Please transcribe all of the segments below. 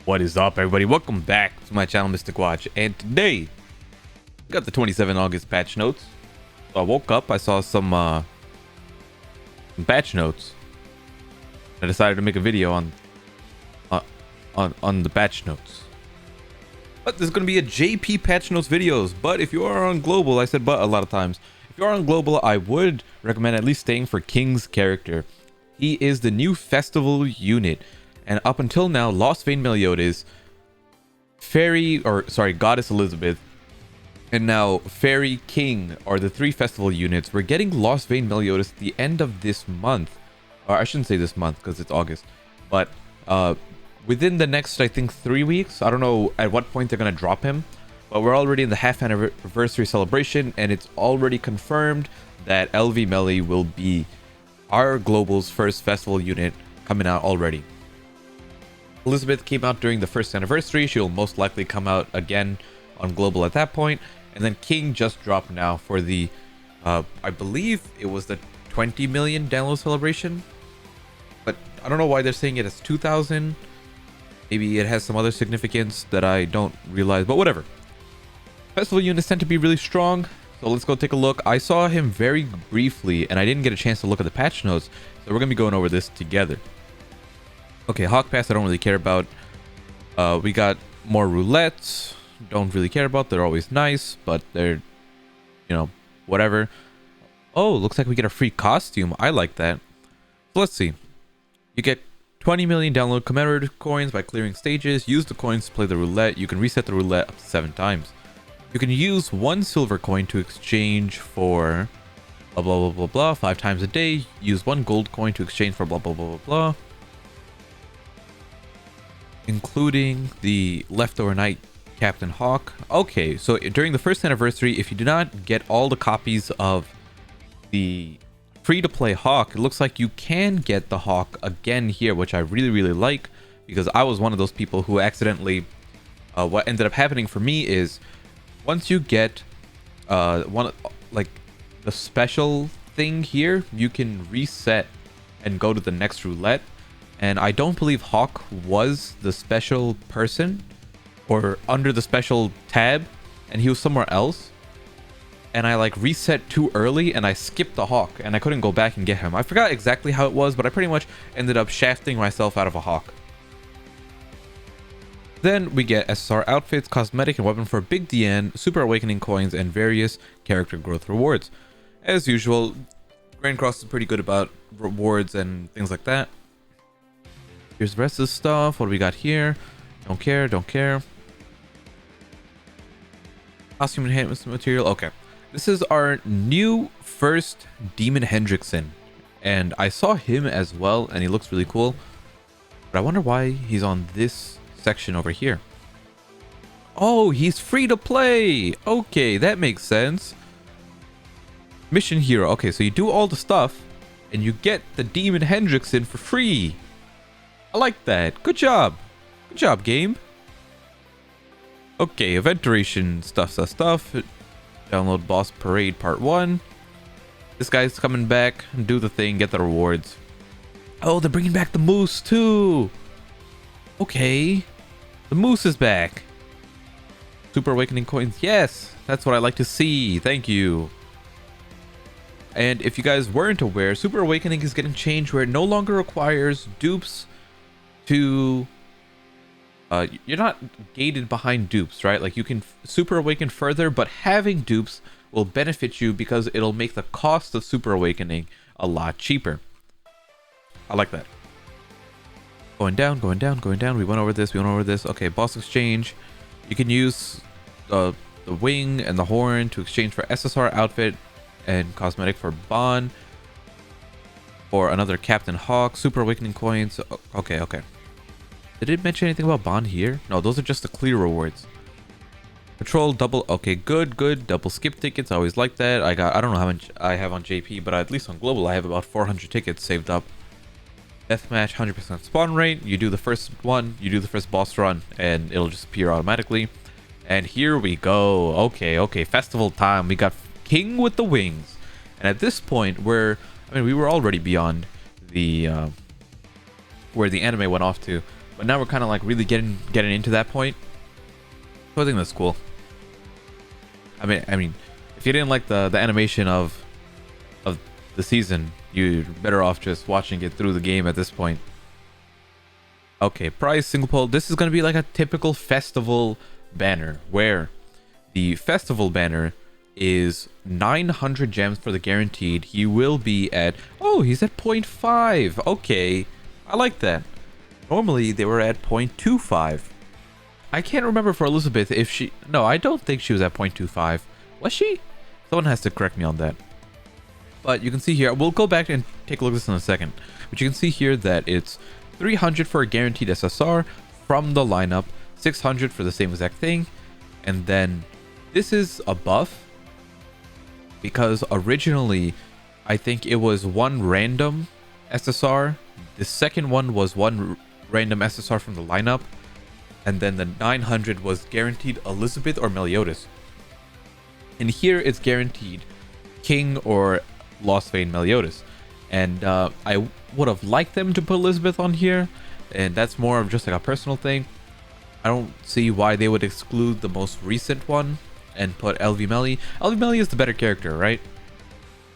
What is up, everybody? Welcome back to my channel, Mystic Watch, and today we got the 27 August patch notes. So I woke up, I saw some patch notes. I decided to make a video on the patch notes. But there's going to be a JP patch notes videos. But if you are on global, I said but a lot of times. If you are on global, I would recommend at least staying for King's character. He is the new festival unit. And up until now, Lost Vein Meliodas, Goddess Elizabeth, and now Fairy King are the three festival units. We're getting Lost Vein Meliodas at the end of this month. Or I shouldn't say this month because it's August. But within the next, I think, 3 weeks. I don't know at what point they're going to drop him. But we're already in the half anniversary celebration. And it's already confirmed that LV Melee will be our global's first festival unit coming out already. Elizabeth came out during the first anniversary. She'll most likely come out again on global at that point. And then King just dropped now for the, I believe it was the 20 million download celebration. But I don't know why they're saying it as 2,000. Maybe it has some other significance that I don't realize, but whatever. Festival units tend to be really strong. So let's go take a look. I saw him very briefly and I didn't get a chance to look at the patch notes. So we're going to be going over this together. Okay, Hawk Pass I don't really care about. We got more roulettes. Don't really care about. They're always nice, but they're, you know, whatever. Oh, looks like we get a free costume. I like that. So let's see. You get 20 million download commemorative coins by clearing stages. Use the coins to play the roulette. You can reset the roulette up to 7 times. You can use 1 silver coin to exchange for blah, blah, blah, blah, blah. 5 times a day. Use 1 gold coin to exchange for blah, blah, blah, blah, blah. Including the leftover night Captain Hawk. Okay, so during the first anniversary, if you do not get all the copies of the free-to-play Hawk, it looks like you can get the Hawk again here, which I really like, because I was one of those people who accidentally, what ended up happening for me is once you get the special thing here, you can reset and go to the next roulette. And I don't believe Hawk was the special person or under the special tab, and he was somewhere else. And I like reset too early and I skipped the Hawk and I couldn't go back and get him. I forgot exactly how it was, but I pretty much ended up shafting myself out of a Hawk. Then we get SSR outfits, cosmetic and weapon for Big DN, Super Awakening coins, and various character growth rewards. As usual, Grand Cross is pretty good about rewards and things like that. Here's the rest of the stuff. What do we got here? Don't care, don't care. Costume enhancement material. Okay. This is our new first Demon Hendrickson. And I saw him as well, and he looks really cool. But I wonder why he's on this section over here. Oh, he's free to play. Okay, that makes sense. Mission hero. Okay, so you do all the stuff, and you get the Demon Hendrickson for free. I like that. Good job. Good job, game. Okay, event duration stuff. Download Boss Parade Part 1. This guy's coming back. Do the thing. Get the rewards. Oh, they're bringing back the moose too. Okay. The moose is back. Super Awakening coins. Yes. That's what I like to see. Thank you. And if you guys weren't aware, Super Awakening is getting changed where it no longer requires dupes to you're not gated behind dupes, right? Like you can super awaken further, but having dupes will benefit you because it'll make the cost of super awakening a lot cheaper. I like that. Going down. We went over this. Okay, boss exchange. You can use the wing and the horn to exchange for SSR outfit and cosmetic for Bond, or another Captain Hawk, Super Awakening coins. Okay. Did it mention anything about Bond here? No, those are just the clear rewards. Patrol double. Okay, good. Double skip tickets. I always like that. I don't know how much I have on JP, but at least on global I have about 400 tickets saved up. Deathmatch 100% spawn rate. You do the first one, you do the first boss run, and it'll just appear automatically. And here we go. Okay. Festival time. We got King with the wings. And at this point, we were already beyond the where the anime went off to. But now we're kind of like really getting into that point. So I think that's cool. I mean, if you didn't like the animation of the season, you're better off just watching it through the game at this point. Okay, prize single pull. This is gonna be like a typical festival banner, where the festival banner is 900 gems for the guaranteed. He will be at, oh, he's at 0.5. Okay, I like that. Normally they were at 0.25. I can't remember for Elizabeth if she, no, I don't think she was at 0.25. Was she? Someone has to correct me on that. But you can see here, we'll go back and take a look at this in a second, but you can see here that it's 300 for a guaranteed SSR from the lineup, 600 for the same exact thing, and then this is a buff because originally I think it was one random SSR. The second one was one random SSR from the lineup, and then the 900 was guaranteed Elizabeth or Meliodas. And here it's guaranteed King or Lost Vein Meliodas. And I would have liked them to put Elizabeth on here, and that's more of just like a personal thing. I don't see why they would exclude the most recent one and put LV Melly. LV Melly is the better character, right?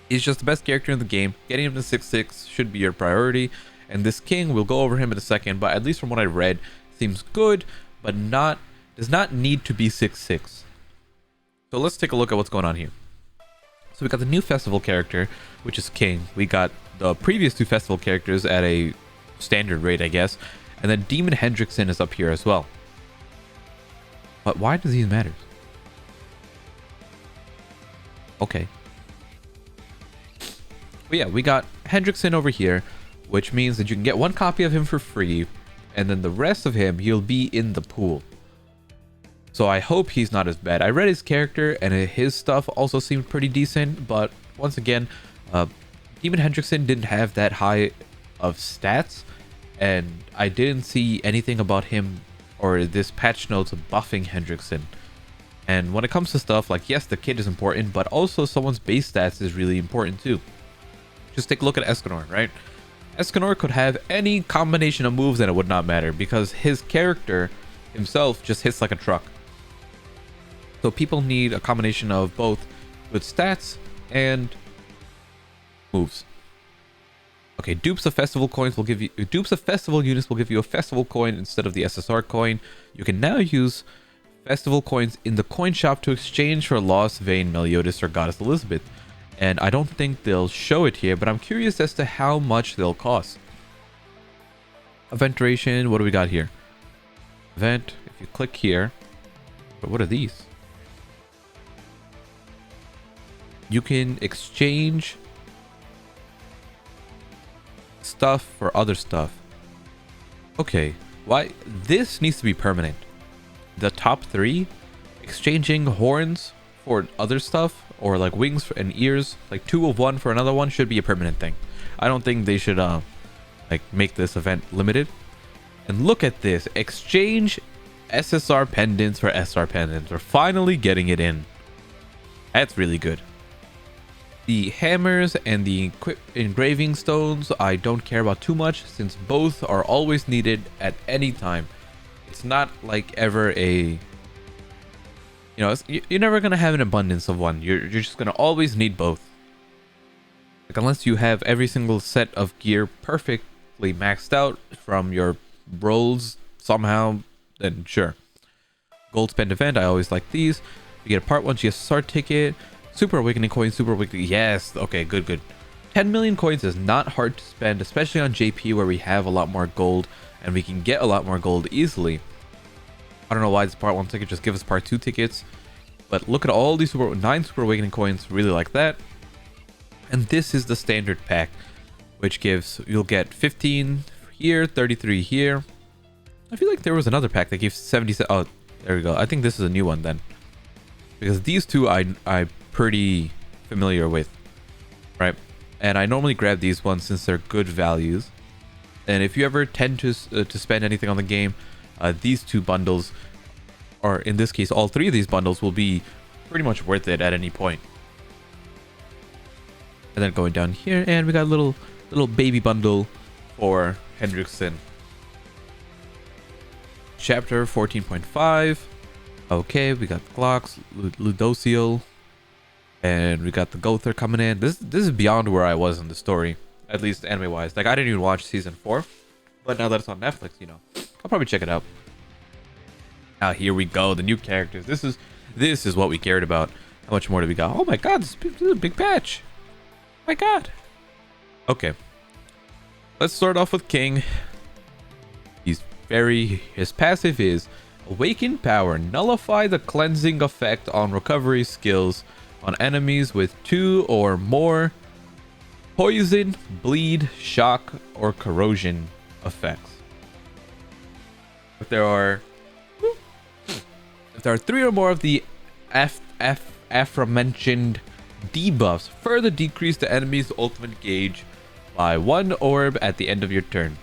He's just the best character in the game. Getting him to 6-6 should be your priority. And this King, we'll go over him in a second, but at least from what I read, seems good, but does not need to be 6-6. So let's take a look at what's going on here. So we got the new festival character, which is King. We got the previous two festival characters at a standard rate, I guess. And then Demon Hendrickson is up here as well. But why does these matter? Okay. But yeah, we got Hendrickson over here, which means that you can get one copy of him for free, and then the rest of him, he'll be in the pool. So I hope he's not as bad. I read his character, and his stuff also seemed pretty decent, but once again, Demon Hendrickson didn't have that high of stats, and I didn't see anything about him or this patch notes buffing Hendrickson. And when it comes to stuff like, yes, the kit is important, but also someone's base stats is really important too. Just take a look at Escanor, right? Escanor could have any combination of moves and it would not matter because his character himself just hits like a truck. So people need a combination of both good stats and moves. Okay, dupes of festival coins will give you dupes of festival units will give you a festival coin instead of the SSR coin. You can now use festival coins in the coin shop to exchange for Lost Vein Meliodas or Goddess Elizabeth. And I don't think they'll show it here, but I'm curious as to how much they'll cost. Event duration, what do we got here? Event, if you click here, but what are these? You can exchange stuff for other stuff. Okay, why? This needs to be permanent. The top three, exchanging horns for other stuff, or like wings and ears, like 2 of one for another one, should be a permanent thing. I don't think they should like make this event limited. And look at this, exchange SSR pendants for SR pendants. We're finally getting it in. That's really good. The hammers and the engraving stones I don't care about too much, since both are always needed at any time. It's not like ever a, you know, you're never gonna have an abundance of one. You're just gonna always need both. Like, unless you have every single set of gear perfectly maxed out from your rolls somehow, then sure. Gold spend event, I always like these. You get a part 1 GSR ticket. Super Awakening coins, Super Awakening, yes, okay, good. 10 million coins is not hard to spend, especially on JP where we have a lot more gold and we can get a lot more gold easily. I don't know why this part 1 ticket, just give us part 2 tickets. But look at all these 9 Super Awakening coins, really like that. And this is the standard pack, which gives, you'll get 15 here, 33 here. I feel like there was another pack that gives 77, oh, there we go. I think this is a new one then. Because these two I'm pretty familiar with, right? And I normally grab these ones since they're good values. And if you ever tend to spend anything on the game, these two bundles, or in this case all 3 of these bundles, will be pretty much worth it at any point. And then going down here, and we got a little baby bundle for Hendrickson. Chapter 14.5. Okay, we got the Glocks, Ludociel, and we got the Gother coming in. This is beyond where I was in the story, at least anime wise. Like, I didn't even watch season 4, but now that it's on Netflix, you know, I'll probably check it out. Now here we go, the new characters. This is what we cared about. How much more do we got? Oh my god, this is a big patch. Oh my god. Okay, let's start off with King. His passive is Awaken Power. Nullify the cleansing effect on recovery skills on enemies with 2 or more poison, bleed, shock, or corrosion effects. If there are 3 or more of the aforementioned debuffs, further decrease the enemy's ultimate gauge by 1 orb at the end of your turn.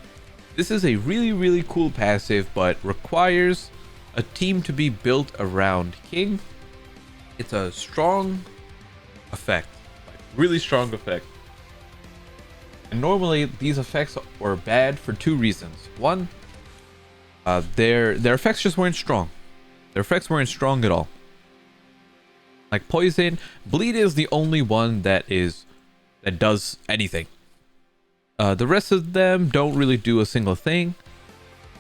This is a really cool passive, but requires a team to be built around King. It's a strong effect, like really strong effect. And normally these effects were bad for 2 reasons. One, their effects just weren't strong. Their effects weren't strong at all. Like poison, bleed is the only one that does anything. The rest of them don't really do a single thing.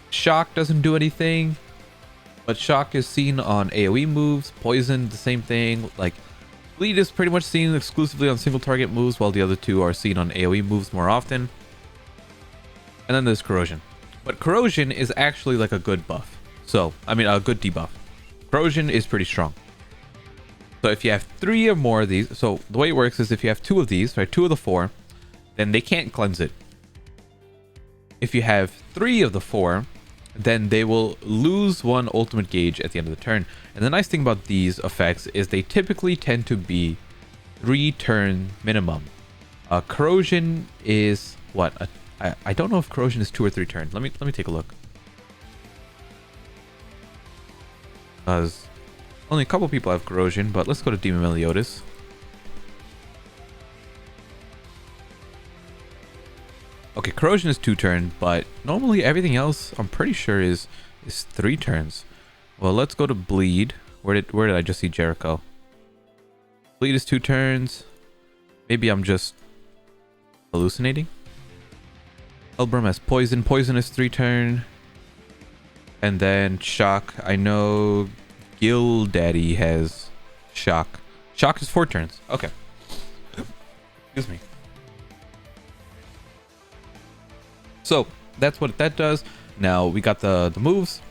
Shock doesn't do anything, but shock is seen on AoE moves. Poison, the same thing. Like, bleed is pretty much seen exclusively on single target moves, while the other 2 are seen on AoE moves more often. And then there's corrosion. But corrosion is actually like a good buff. So, I mean, a good debuff. Corrosion is pretty strong. So if you have 3 or more of these, so the way it works is if you have 2 of these, right, 2 of the 4, then they can't cleanse it. If you have 3 of the 4, then they will lose 1 ultimate gauge at the end of the turn. And the nice thing about these effects is they typically tend to be 3 turn minimum. Corrosion is what? I don't know if corrosion is 2 or 3 turns. Let me take a look. Only a couple people have corrosion, but let's go to Demon Meliodas. Okay, corrosion is 2 turns, but normally everything else I'm pretty sure is 3 turns. Well, let's go to bleed. Where did I just see Jericho? Bleed is 2 turns. Maybe I'm just hallucinating. Elbrum has poison. Poison is 3 turn. And then shock. I know Gil Daddy has shock. Shock is 4 turns. Okay. Excuse me. So that's what that does. Now we got the moves.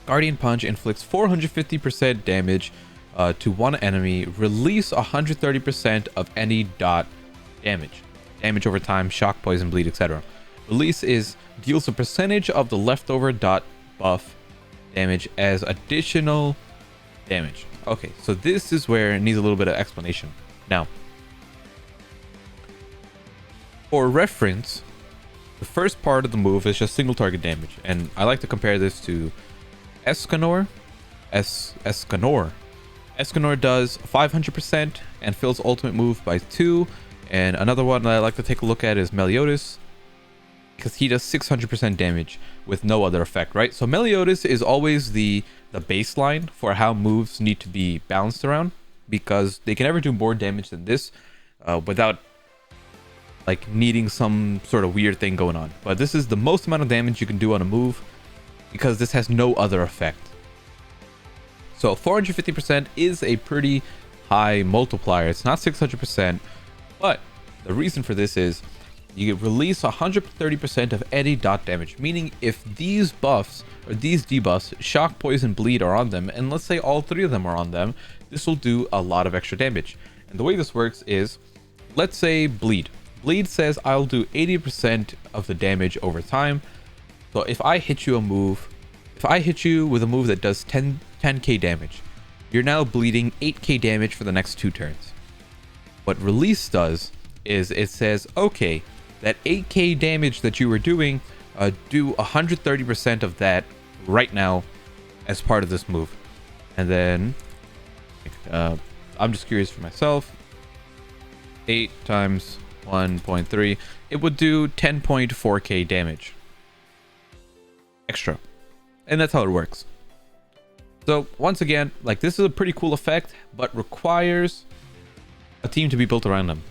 Guardian Punch inflicts 450% damage to one enemy. Release 130% of any dot damage. Damage over time, shock, poison, bleed, etc. Release deals a percentage of the leftover dot buff damage as additional damage. Okay, so this is where it needs a little bit of explanation. Now, for reference, the first part of the move is just single target damage, and I like to compare this to Escanor. Escanor does 500% and fills ultimate move by 2, and another one that I like to take a look at is Meliodas, because he does 600% damage with no other effect, right? So Meliodas is always the baseline for how moves need to be balanced around, because they can never do more damage than this without like needing some sort of weird thing going on. But this is the most amount of damage you can do on a move because this has no other effect. So 450% is a pretty high multiplier. It's not 600%, but the reason for this is you release 130% of any dot damage, meaning if these buffs or these debuffs, shock, poison, bleed, are on them, and let's say all 3 of them are on them, this will do a lot of extra damage. And the way this works is, let's say bleed. Bleed says I'll do 80% of the damage over time. So if I hit you with a move that does 10k damage, you're now bleeding 8k damage for the next 2 turns. What release does is it says, okay, that 8k damage that you were doing, do 130% of that right now as part of this move. And then I'm just curious for myself, 8 times 1.3, it would do 10.4k damage extra. And that's how it works. So once again, like, this is a pretty cool effect, but requires a team to be built around them.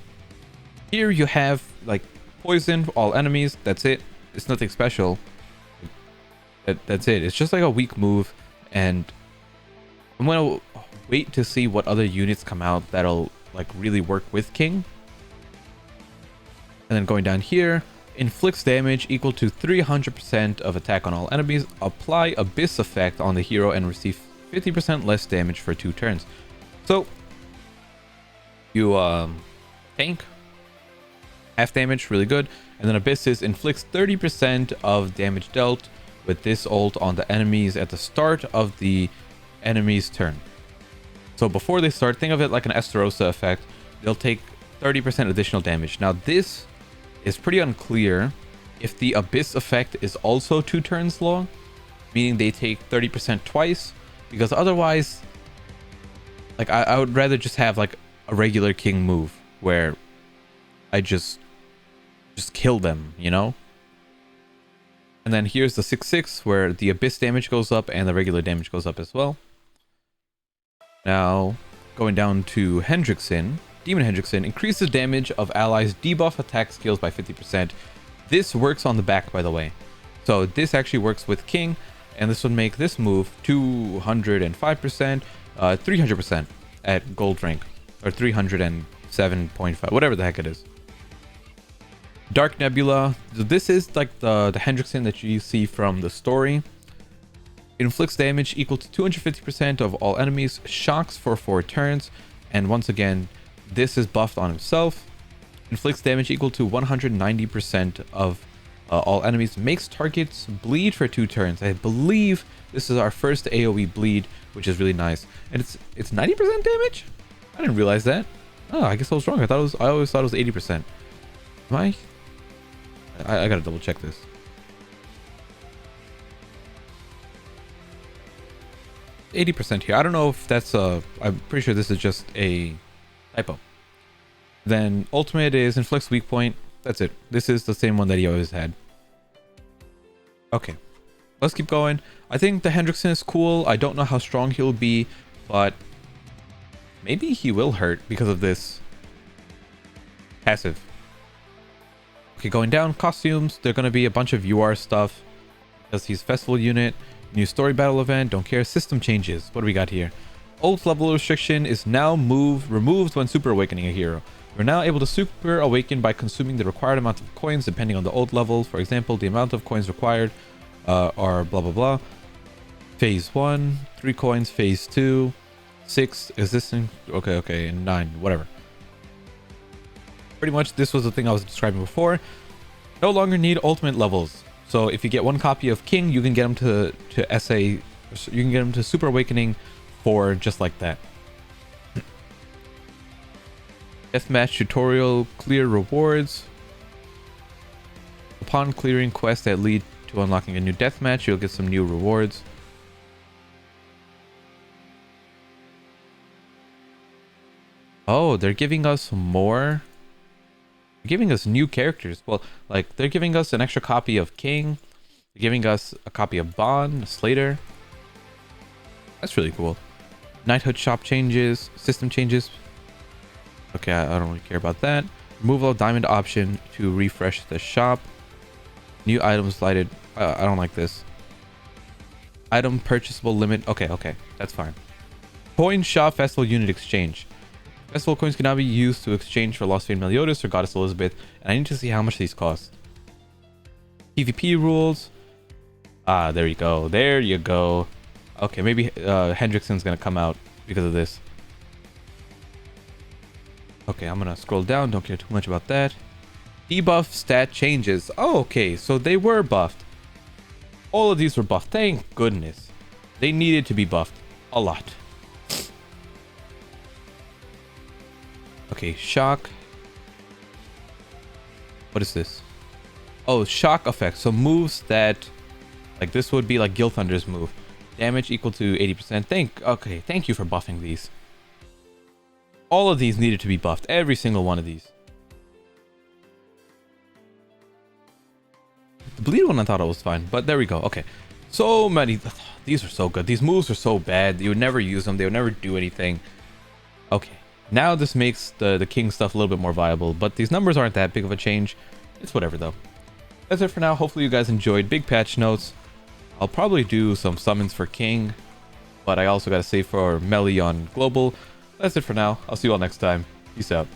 Here you have like poison for all enemies. That's it. It's nothing special. That's it. It's just like a weak move, and I'm gonna wait to see what other units come out that'll like really work with King. And then going down here, inflicts damage equal to 300% of attack on all enemies. Apply Abyss effect on the hero and receive 50% less damage for 2 turns. So you tank, half damage, really good. And then Abysses inflicts 30% of damage dealt with this ult on the enemies at the start of the enemy's turn. So before they start, think of it like an Esterosa effect. They'll take 30% additional damage. Now this is pretty unclear if the Abyss effect is also 2 turns long, meaning they take 30% twice, because otherwise, like, I would rather just have like a regular King move where I just kill them, you know? And then here's the 6/6 where the Abyss damage goes up and the regular damage goes up as well. Now, going down to Hendrickson, Demon Hendrickson increases damage of allies' debuff attack skills by 50%. This works on the back, by the way. So this actually works with King, and this would make this move 205%, 300% at gold rank, or 307.5, whatever the heck it is. Dark Nebula. This is like the Hendrickson that you see from the story. Inflicts damage equal to 250% of all enemies, shocks for 4 turns, and once again, this is buffed on himself. Inflicts damage equal to 190% of all enemies, makes targets bleed for 2 turns. I believe this is our first AoE bleed, which is really nice. And it's 90% damage? I didn't realize that. Oh, I guess I was wrong. I always thought it was 80%. Am I gotta double check this. %80 here. I don't know if that's I'm pretty sure this is just a typo. Then ultimate is inflicts weak point. That's it. This is the same one that he always had. Okay, let's keep going. I think the Hendrickson is cool. I don't know how strong he'll be, but maybe he will hurt because of this passive. Okay, going down, costumes. They're going to be a bunch of UR stuff because he's festival unit. New story battle event, don't care. System changes. What do we got here? Ult level restriction is now removed when super awakening a hero. You're now able to super awaken by consuming the required amount of coins depending on the ult level. For example, the amount of coins required are blah blah blah. Phase 1, 3 coins. Phase 2, 6 existing. Okay, and 9, whatever. Pretty much this was the thing I was describing before. No longer need ultimate levels. So if you get 1 copy of King, you can get him to SA, you can get him to Super Awakening for just like that. Deathmatch tutorial, clear rewards. Upon clearing quests that lead to unlocking a new deathmatch, you'll get some new rewards. Oh, they're giving us more. Giving us new characters. Well, like, they're giving us an extra copy of King. They're giving us a copy of Bond, Slater. That's really cool. Knighthood shop changes, system changes. Okay, I don't really care about that. Removal of diamond option to refresh the shop. New items lighted. I don't like this. Item purchasable limit. Okay, that's fine. Coin shop festival unit exchange. Festival coins can now be used to exchange for Lost Vein Meliodas or Goddess Elizabeth, and I need to see how much these cost. PvP rules. Ah, there you go. There you go. Okay, maybe Hendrickson's gonna come out because of this. Okay, I'm gonna scroll down. Don't care too much about that. Debuff stat changes. Oh, okay, so they were buffed. All of these were buffed. Thank goodness. They needed to be buffed a lot. Okay, shock. What is this? Oh, shock effect. So moves that, like, this would be like Gil Thunder's move. Damage equal to 80%. Thank you for buffing these. All of these needed to be buffed. Every single one of these. The bleed one I thought it was fine, but there we go. Okay. So many. These are so good. These moves are so bad. You would never use them. They would never do anything. Okay. Now this makes the king stuff a little bit more viable, but these numbers aren't that big of a change. It's whatever though. That's it for now. Hopefully you guys enjoyed. Big patch notes. I'll probably do some summons for king, but I also got to save for melee on global. That's it for now. I'll see you all next time. Peace out.